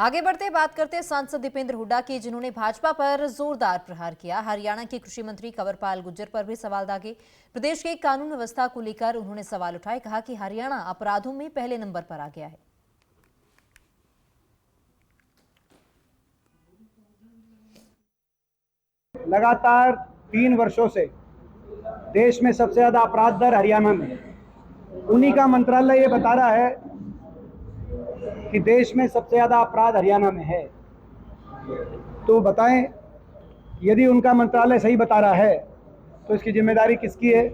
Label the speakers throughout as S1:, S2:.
S1: आगे बढ़ते बात करते सांसद दीपेंद्र हुड्डा की, जिन्होंने भाजपा पर जोरदार प्रहार किया। हरियाणा के कृषि मंत्री कंवरपाल गुर्जर पर भी सवाल दागे। प्रदेश की कानून व्यवस्था को लेकर उन्होंने सवाल उठाए। कहा कि हरियाणा अपराधों में पहले नंबर पर आ गया है।
S2: लगातार 3 वर्षों से देश में सबसे ज्यादा अपराध दर हरियाणा में है। उन्हीं का मंत्रालय ये बता रहा है कि देश में सबसे ज्यादा अपराध हरियाणा में है। तो बताएं, यदि उनका मंत्रालय सही बता रहा है तो इसकी जिम्मेदारी किसकी है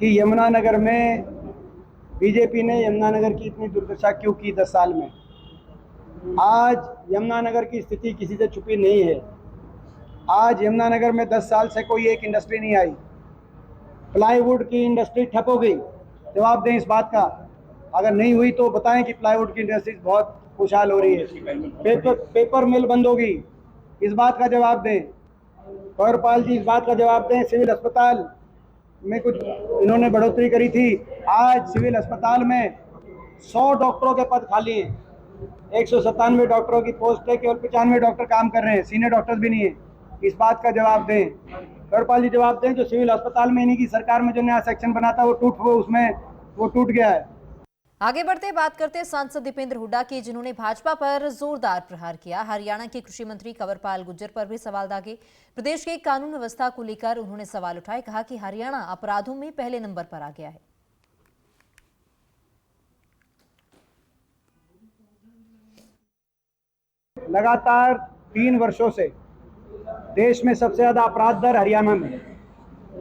S2: कि यमुनानगर में बीजेपी ने यमुनानगर की इतनी दुर्दशा क्यों की 10 साल में। आज यमुनानगर की स्थिति किसी से छुपी नहीं है। आज यमुनानगर में 10 साल से कोई एक इंडस्ट्री नहीं आई। प्लाईवुड की इंडस्ट्री ठप हो गई। जवाब दें इस बात का। अगर नहीं हुई तो बताएं कि प्लाईवुड की इंडस्ट्री बहुत खुशहाल हो रही है। पेपर मिल बंद होगी, इस बात का जवाब दें। कंवरपाल जी, इस बात का जवाब दें। सिविल अस्पताल में कुछ इन्होंने बढ़ोतरी करी थी। आज सिविल अस्पताल में 100 डॉक्टरों के पद खाली हैं। 197 डॉक्टरों की पोस्ट है, केवल 95 डॉक्टर काम कर रहे हैं, सीनियर डॉक्टर्स भी नहीं है। इस बात का जवाब दें। कंवरपाल जी जवाब दें। जो सिविल अस्पताल में इन्हीं की सरकार में जो नया सेक्शन बना था वो टूट गया है।
S1: आगे बढ़ते बात करते सांसद दीपेंद्र हुड्डा की, जिन्होंने भाजपा पर जोरदार प्रहार किया। हरियाणा के कृषि मंत्री कंवरपाल गुर्जर पर भी सवाल दागे। प्रदेश की कानून व्यवस्था को लेकर उन्होंने सवाल उठाए। कहा कि हरियाणा अपराधों में पहले नंबर पर आ गया है।
S2: लगातार 3 वर्षों से देश में सबसे ज्यादा अपराध दर हरियाणा में है।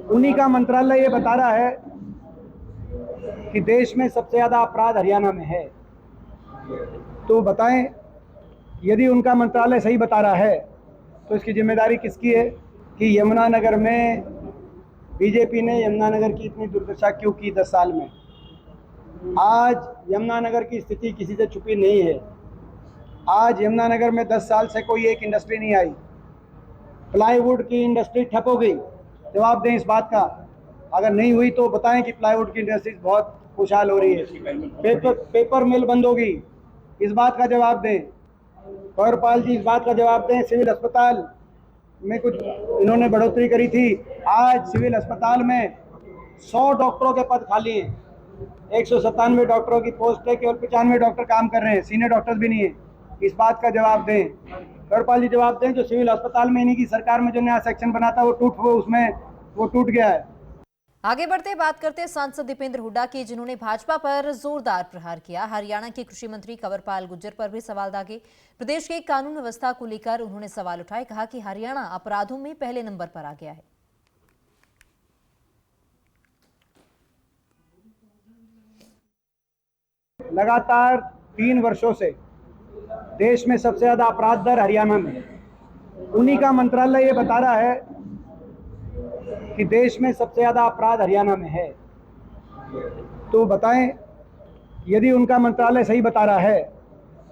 S2: उन्हीं का मंत्रालय ये बता रहा है कि देश में सबसे ज्यादा अपराध हरियाणा में है। तो बताएं, यदि उनका मंत्रालय सही बता रहा है तो इसकी जिम्मेदारी किसकी है कि यमुनानगर में बीजेपी ने यमुनानगर की इतनी दुर्दशा क्यों की 10 साल में। आज यमुनानगर की स्थिति किसी से छुपी नहीं है। आज यमुनानगर में 10 साल से कोई एक इंडस्ट्री नहीं आई। प्लाईवुड की इंडस्ट्री ठप हो गई। जवाब दें इस बात का। अगर नहीं हुई तो बताएं कि प्लाईवुड की इंडस्ट्री बहुत खुशहाल हो रही है। पेपर मिल बंद होगी, इस बात का जवाब दें। कंवरपाल जी, इस बात का जवाब दें। सिविल अस्पताल में कुछ इन्होंने बढ़ोतरी करी थी। आज सिविल अस्पताल में 100 डॉक्टरों के पद खाली हैं। 197 डॉक्टरों की पोस्ट है, केवल 95 डॉक्टर काम कर रहे हैं, सीनियर डॉक्टर्स भी नहीं है। इस बात का जवाब दें। कंवरपाल जी जवाब दें। जो सिविल अस्पताल में इन्हीं की सरकार में जो नया सेक्शन बना था वो टूट गया है।
S1: आगे बढ़ते बात करते सांसद दीपेंद्र हुड्डा की, जिन्होंने भाजपा पर जोरदार प्रहार किया। हरियाणा के कृषि मंत्री कंवरपाल गुर्जर पर भी सवाल दागे। प्रदेश की कानून व्यवस्था को लेकर उन्होंने सवाल उठाए। कहा कि हरियाणा अपराधों में पहले नंबर पर आ गया है।
S2: लगातार 3 वर्षों से देश में सबसे ज्यादा अपराध दर हरियाणा में है। उन्हीं का मंत्रालय ये बता रहा है कि देश में सबसे ज्यादा अपराध हरियाणा में है। तो बताएं, यदि उनका मंत्रालय सही बता रहा है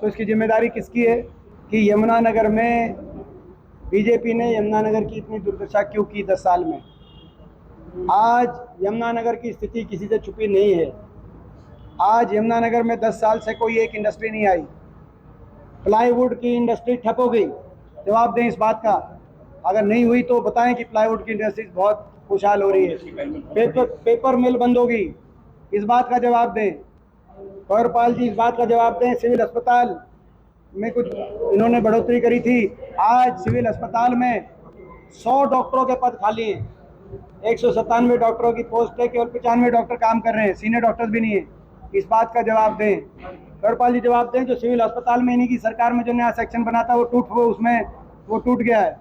S2: तो इसकी जिम्मेदारी किसकी है कि यमुनानगर में बीजेपी ने यमुनानगर की इतनी दुर्दशा क्यों की 10 साल में। आज यमुनानगर की स्थिति किसी से छुपी नहीं है। आज यमुनानगर में 10 साल से कोई एक इंडस्ट्री नहीं आई। प्लाईवुड की इंडस्ट्री ठप हो गई। जवाब दें इस बात का। अगर नहीं हुई तो बताएं कि प्लाईवुड की इंडस्ट्री बहुत खुशहाल हो रही है। पेपर मिल बंद होगी, इस बात का जवाब दें। कंवरपाल जी, इस बात का जवाब दें। सिविल अस्पताल में कुछ इन्होंने बढ़ोतरी करी थी। आज सिविल अस्पताल में 100 डॉक्टरों के पद खाली हैं। 197 डॉक्टरों की पोस्ट है, केवल 95 डॉक्टर काम कर रहे हैं, सीनियर डॉक्टर्स भी नहीं है। इस बात का जवाब दें। कंवरपाल जी जवाब दें। जो सिविल अस्पताल में इन्हीं की सरकार में जो नया सेक्शन बना था वो टूट गया है।